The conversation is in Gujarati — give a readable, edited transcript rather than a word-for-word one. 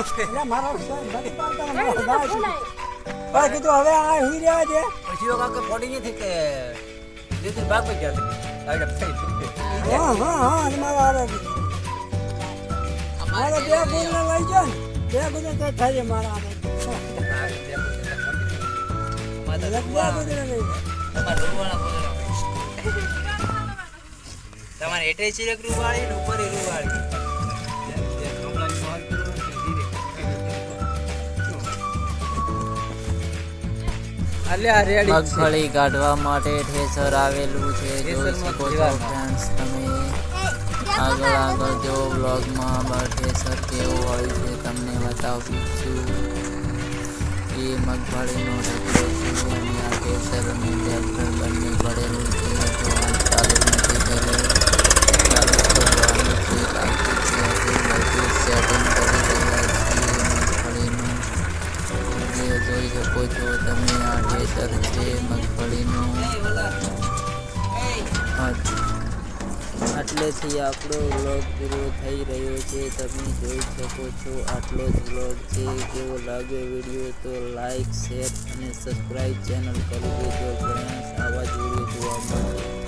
એટલે મારો બાકી કીધું હવે આ હુઈ રહ્યા છે પછી કાકા પડી નથી કે જેથી ભાગ પડી ગયા હા મારા મારે બે ગુણ લઈ જાય બે ગુણ તો થાય મારા તમારે હેઠે ચીરક રૂવાળી ને ઉપર રૂવાળી મગફળી કાઢવા માટે ઠેસર આવેલું છે જોઈ શકો છો ફ્રેન્ડ્સ તમે આગળ જો વ્લોગમાં ઠેસર કેવું હોય છે તમને બતાવું છું એ મગફળીનો ઢગલો છે અને આ ઠેસર અને ટ્રેક્ટર બંને પડેલું છે તો આ ચાલુ નથી થયેલું ચાલુ કરવાનું છે બાકી છે બધું સેટિંગ કરી રહ્યા છીએ મગફળીનું જોઈ શકો છો તમે આ ઠેસર છે મગફળીનું આટલેથી આપણો વ્લોગ પૂરો થઈ રહ્યો છે તમે જોઈ શકો છો આટલો જ વ્લોગ છે કેવો લાગ્યો વિડીયો તો લાઈક શેર અને સબસ્ક્રાઈબ ચેનલ કરી દેજો ફ્રેન્ડ્સ આવા જ વિડીયો જોવા મળશે